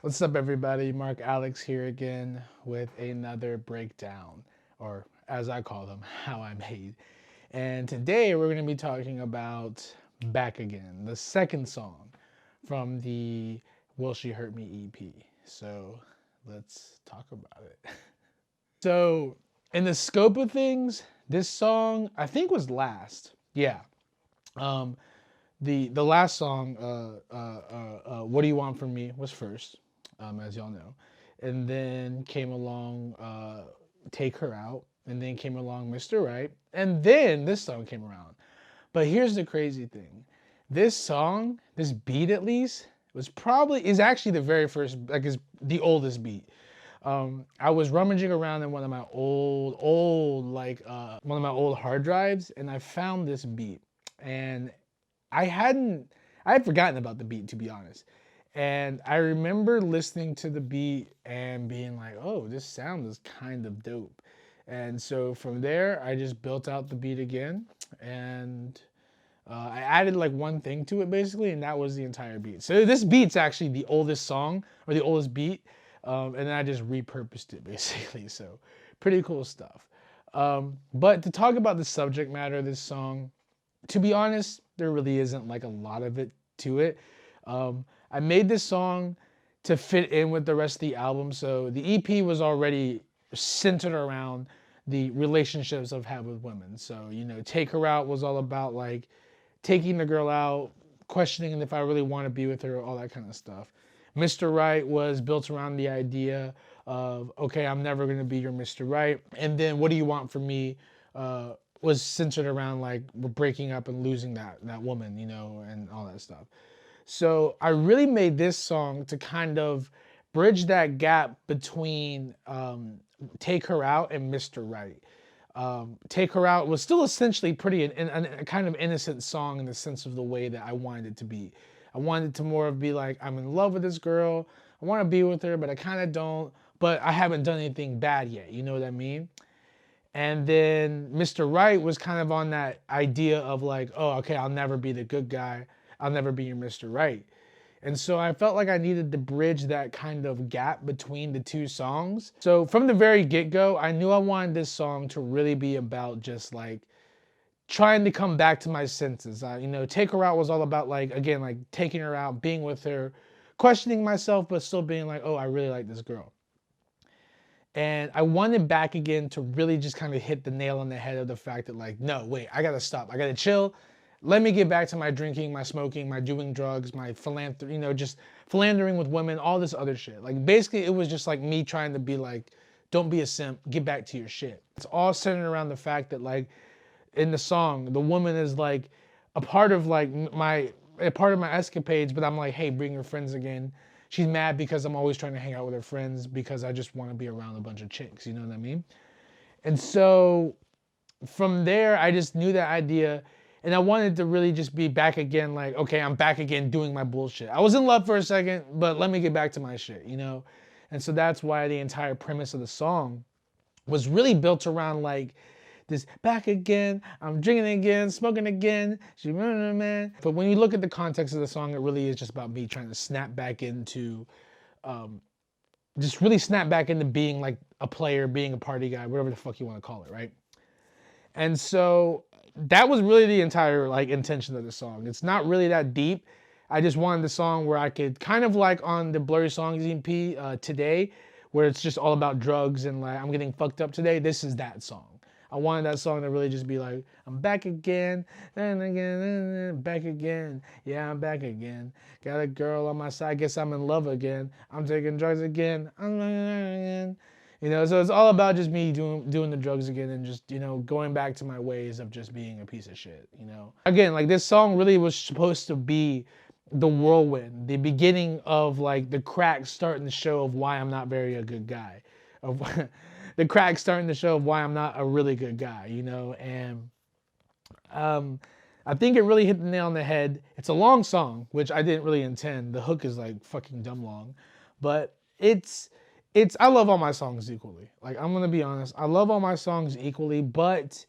What's up, everybody? Mark Alex here again with another breakdown, or as I call them, How I Made. And today we're going to be talking about Back Again, the second song from the Will She Hurt Me EP. So let's talk about it. So, in the scope of things, this song I think was last. Yeah. Um, the last song, "What Do You Want From Me," was first, as y'all know, and then came along "Take Her Out," and then came along "Mr. Right," and then this song came around. But here's the crazy thing: this song, this beat at least, is actually the very first, like, is the oldest beat. I was rummaging around in one of my one of my old hard drives, and I found this beat, and I hadn't, I had forgotten about the beat, to be honest. And I remember listening to the beat and being like, oh, this sound is kind of dope. And so from there, I just built out the beat again. And I added like one thing to it basically, and that was the entire beat. So this beat's actually the oldest song, or the oldest beat. And then I just repurposed it basically. So pretty cool stuff. But to talk about the subject matter of this song, to be honest, there really isn't like a lot of it to it. I made this song to fit in with the rest of the album. So the EP was already centered around the relationships I've had with women. So, Take Her Out was all about like taking the girl out, questioning if I really want to be with her, all that kind of stuff. Mr. Right was built around the idea of, okay, I'm never going to be your Mr. Right. And then What Do You Want From Me was centered around like we're breaking up and losing that woman, and all that stuff. So I really made this song to kind of bridge that gap between Take Her Out and Mr. Right. Take Her Out was still essentially a kind of innocent song in the sense of the way that I wanted it to be. I wanted it to more of be like, I'm in love with this girl, I want to be with her, but I kind of don't, but I haven't done anything bad yet, you know what I mean? And then Mr. Right was kind of on that idea of like, oh, okay, I'll never be the good guy. I'll never be your Mr. Right. And so I felt like I needed to bridge that kind of gap between the two songs. So from the very get-go, I knew I wanted this song to really be about just like trying to come back to my senses. Take Her Out was all about like, again, like taking her out, being with her, questioning myself, but still being like, oh, I really like this girl. And I wanted Back Again to really just kind of hit the nail on the head of the fact that like, no, wait, I gotta stop. I gotta chill. Let me get back to my drinking, my smoking, my doing drugs, my philanthropy, just philandering with women, all this other shit. Like basically it was just like me trying to be like, don't be a simp, get back to your shit. It's all centered around the fact that like in the song, the woman is like a part of like a part of my escapades, but I'm like, hey, bring your friends again. She's mad because I'm always trying to hang out with her friends because I just want to be around a bunch of chicks, you know what I mean? And so from there, I just knew that idea, and I wanted to really just be back again, like, okay, I'm back again doing my bullshit. I was in love for a second, but let me get back to my shit, And so that's why the entire premise of the song was really built around like this back again, I'm drinking again, smoking again, she man. But when you look at the context of the song, it really is just about me trying to snap back into, just really snap back into being like a player, being a party guy, whatever the fuck you want to call it, right? And so that was really the entire like intention of the song. It's not really that deep. I just wanted the song where I could kind of like on the Blurry Songs EP Today, where it's just all about drugs and like I'm getting fucked up today. This is that song. I wanted that song to really just be like, I'm back again, and again, back again. Yeah, I'm back again. Got a girl on my side, guess I'm in love again. I'm taking drugs again. I'm again. So it's all about just me doing the drugs again and just, going back to my ways of just being a piece of shit, Again, like this song really was supposed to be the whirlwind, the beginning of like the cracks starting to show of why I'm not very a good guy. Of the cracks starting to show of why I'm not a really good guy, And I think it really hit the nail on the head. It's a long song, which I didn't really intend. The hook is like fucking dumb long, but I love all my songs equally. Like, I'm gonna be honest, I love all my songs equally, but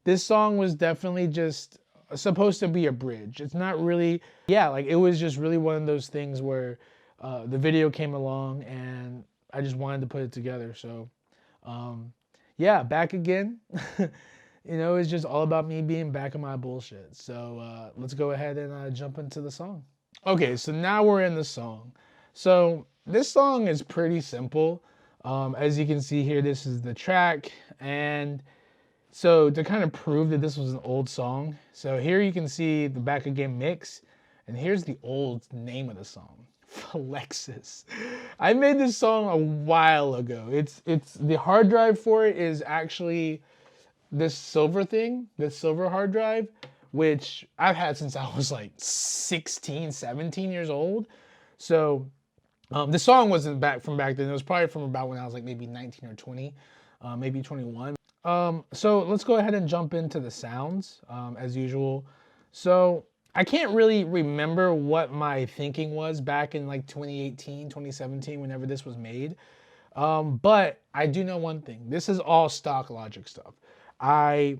this song was definitely just supposed to be a bridge. It's not really, yeah, like it was just really one of those things where the video came along and I just wanted to put it together. So yeah, back again. It's just all about me being back in my bullshit. So let's go ahead and jump into the song. Okay, so now we're in the song. So this song is pretty simple. As you can see here, this is the track. And so to kind of prove that this was an old song, so here you can see the back again mix. And here's the old name of the song. Flexus. I made this song a while ago. It's the hard drive for it is actually this silver hard drive, which I've had since I was like 16, 17 years old. So the song wasn't back then. It was probably from about when I was like maybe 19 or 20, maybe 21. So let's go ahead and jump into the sounds as usual. So I can't really remember what my thinking was back in like 2018, 2017, whenever this was made. But I do know one thing. This is all stock Logic stuff. I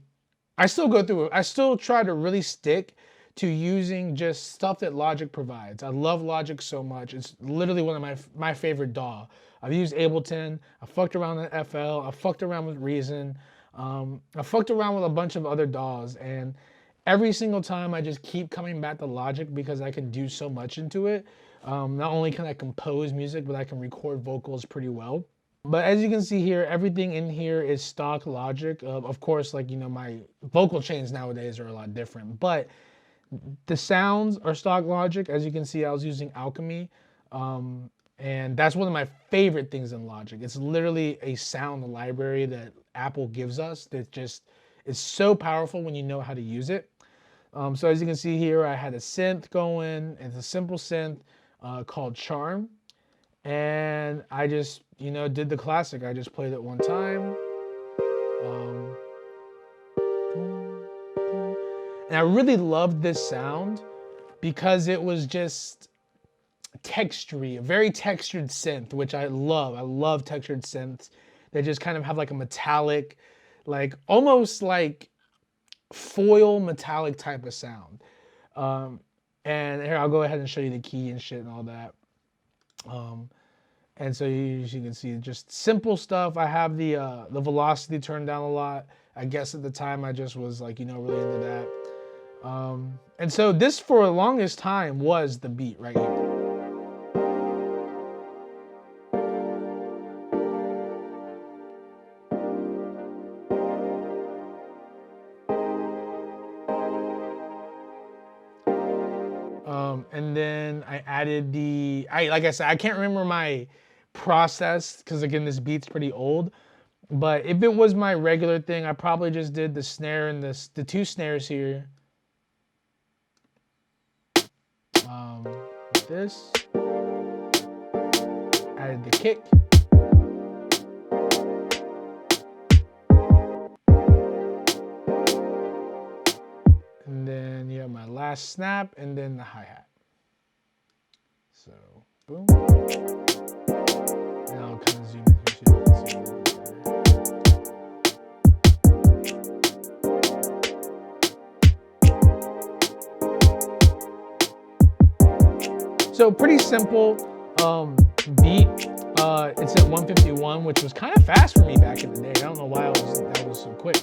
still go through it. I still try to really stick to using just stuff that Logic provides. I love Logic so much. It's literally one of my favorite DAW. I've used Ableton. I fucked around with FL. I fucked around with Reason. I fucked around with a bunch of other DAWs, and every single time I just keep coming back to Logic because I can do so much into it. Not only can I compose music, but I can record vocals pretty well. But as you can see here, everything in here is stock Logic. Of course, like, my vocal chains nowadays are a lot different, but the sounds are stock Logic. As you can see, I was using Alchemy. And that's one of my favorite things in Logic. It's literally a sound library that Apple gives us that just is so powerful when you know how to use it. So as you can see here, I had a synth going. It's a simple synth called Charm. And I just, did the classic. I just played it one time. And I really loved this sound because it was just textury, a very textured synth, which I love. I love textured synths. They just kind of have like a metallic, like almost like foil metallic type of sound. And here, I'll go ahead and show you the key and shit and all that. And so as you can see, just simple stuff. I have the velocity turned down a lot. I guess at the time I just was like, really into that. And so this for the longest time was the beat right here. And then I added like I said, I can't remember my process because again, this beat's pretty old. But if it was my regular thing, I probably just did the snare and the two snares here. Like this. Added the kick. And then you have my last snap and then the hi-hat. So, boom. And I'll kind of zoom in here so you can see a little bit better. So pretty simple beat. It's at 151, which was kind of fast for me back in the day. I don't know why that was so quick.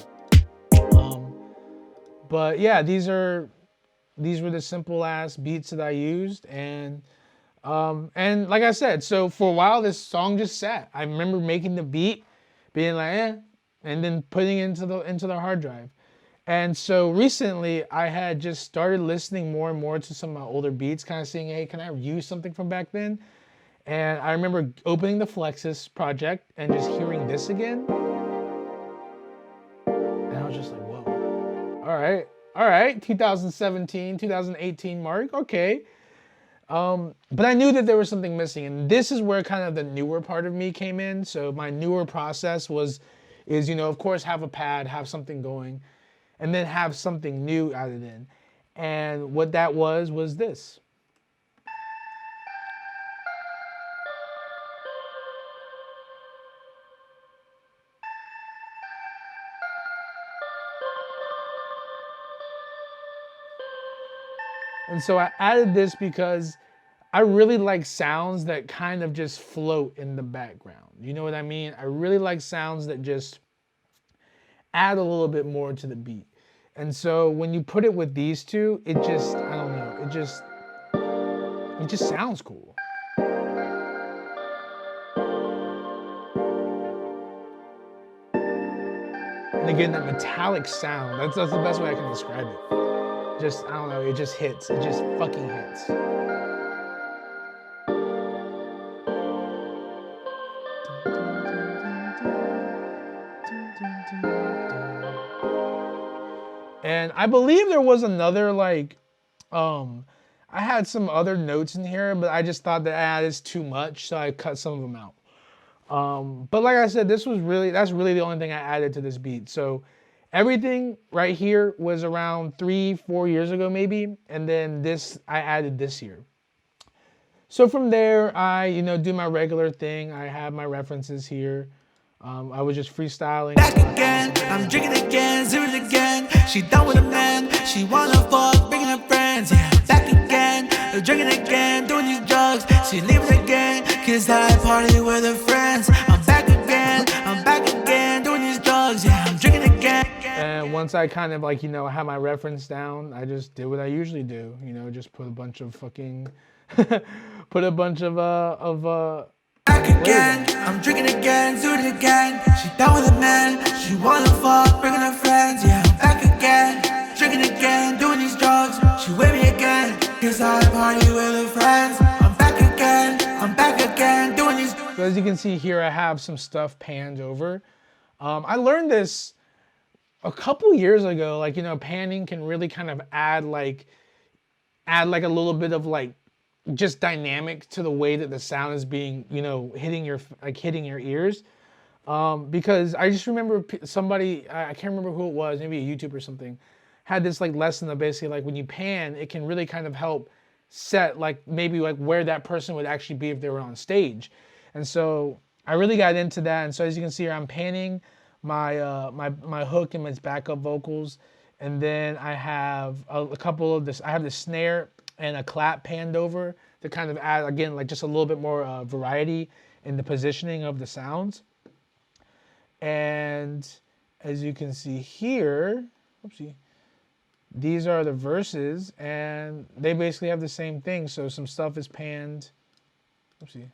But yeah, these were the simple ass beats that I used, and like I said, so for a while this song just sat. I remember making the beat, being like, and then putting it into the hard drive. And so recently I had just started listening more and more to some of my older beats, kind of saying, hey, can I use something from back then? And I remember opening the Flexus project and just hearing this again. And I was just like, whoa, all right, 2017, 2018 mark, okay. But I knew that there was something missing, and this is where kind of the newer part of me came in. So my newer process is, of course, have a pad, have something going, and then have something new added in. And what that was this. And so I added this because I really like sounds that kind of just float in the background. You know what I mean? I really like sounds that just add a little bit more to the beat. And so when you put it with these two, it just, I don't know, it just sounds cool. And again, that metallic sound, that's the best way I can describe it. Just, I don't know, it just hits. It just fucking hits. And I believe there was another like, I had some other notes in here, but I just thought that it's too much, so I cut some of them out. But like I said, that's really the only thing I added to this beat. So everything right here was around 3-4 years ago maybe, and then this I added this year. So from there, I do my regular thing. I have my references here. I was just freestyling. Back again, I'm drinking again, zeroing again. She done with a man, she wanna fuck, bringing her friends. Yeah, back again, I'm drinking again, doing these drugs. She leaving again, cause I party with her friends. I'm back again, doing these drugs. Yeah, I'm drinking again. And once I kind of like, have my reference down, I just did what I usually do. Just put a bunch of fucking, Back again, I'm drinking again, do it again. She done with a man, she wanna fuck, bringing her friends. Yeah, I'm back again, drinking again, doing these drugs. She with me again, cause I party with her friends. I'm back again, doing these. So as you can see here, I have some stuff panned over. I learned this a couple years ago, like, panning can really kind of add like a little bit of like, just dynamic to the way that the sound is being, hitting your ears. Because I just remember somebody, I can't remember who it was, maybe a YouTuber or something, had this like lesson of basically like when you pan, it can really kind of help set like maybe like where that person would actually be if they were on stage. And so I really got into that. And so as you can see here, I'm panning my my hook and its backup vocals. And then I have a couple of this, I have the snare and a clap panned over to kind of add, again, like just a little bit more variety in the positioning of the sounds. And as you can see here, oopsie, these are the verses, and they basically have the same thing. So some stuff is panned, oopsie.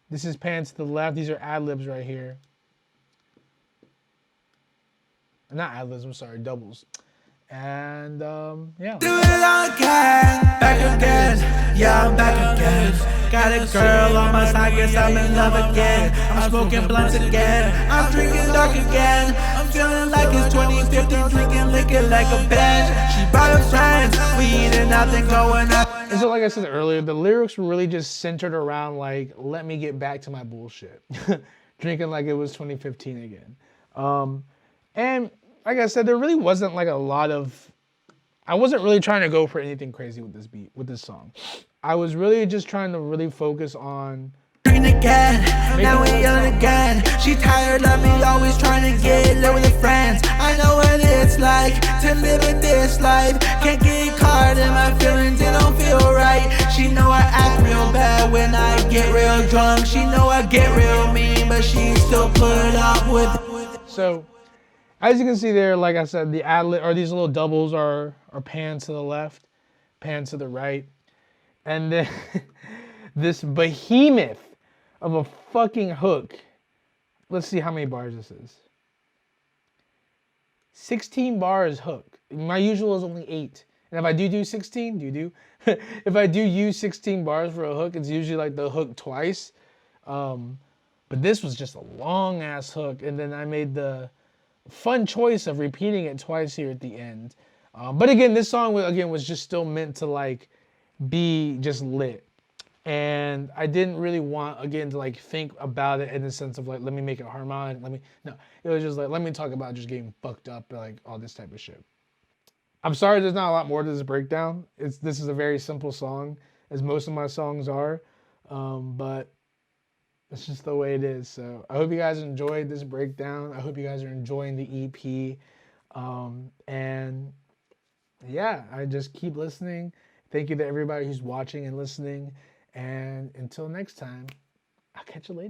This is panned to the left. These are ad-libs right here. Not ad-libs, I'm sorry, doubles. And yeah. Do it again, back again, yeah, I'm back again. Got a girl on my side, guess I'm in love again. I'm smoking blunts again, I'm drinking dark again. I'm feeling like it's 2015, drinking liquor like a bench. She brought her friends, we eating nothing going up. And so like I said earlier, the lyrics were really just centered around like, let me get back to my bullshit. Drinking like it was 2015 again. And like I said, there really wasn't like a lot of, I wasn't really trying to go for anything crazy with this beat, with this song. I was really just trying to really focus on drinking again, now we yelling again. She tired of me always trying to get lit with her friends. I know what it's like to live in this life. Can't get caught in my feelings, it don't feel right. She know I act real bad when I get real drunk. She know I get real mean, but she still put up with it. So as you can see there, like I said, the ad-lib, or these little doubles are panned to the left, panned to the right. And then this behemoth of a fucking hook. Let's see how many bars this is. 16 bars hook. My usual is only 8. And if I do 16, if I do use 16 bars for a hook, it's usually like the hook twice. But this was just a long ass hook. And then I made the fun choice of repeating it twice here at the end. But again, this song was just still meant to like be just lit. And I didn't really want, again, to like think about it in the sense of like, let me make it harmonic. No, it was just like, let me talk about just getting fucked up, like all this type of shit. I'm sorry there's not a lot more to this breakdown. This is a very simple song, as most of my songs are. But it's just the way it is. So I hope you guys enjoyed this breakdown. I hope you guys are enjoying the EP. And yeah, I just keep listening. Thank you to everybody who's watching and listening. And until next time, I'll catch you later.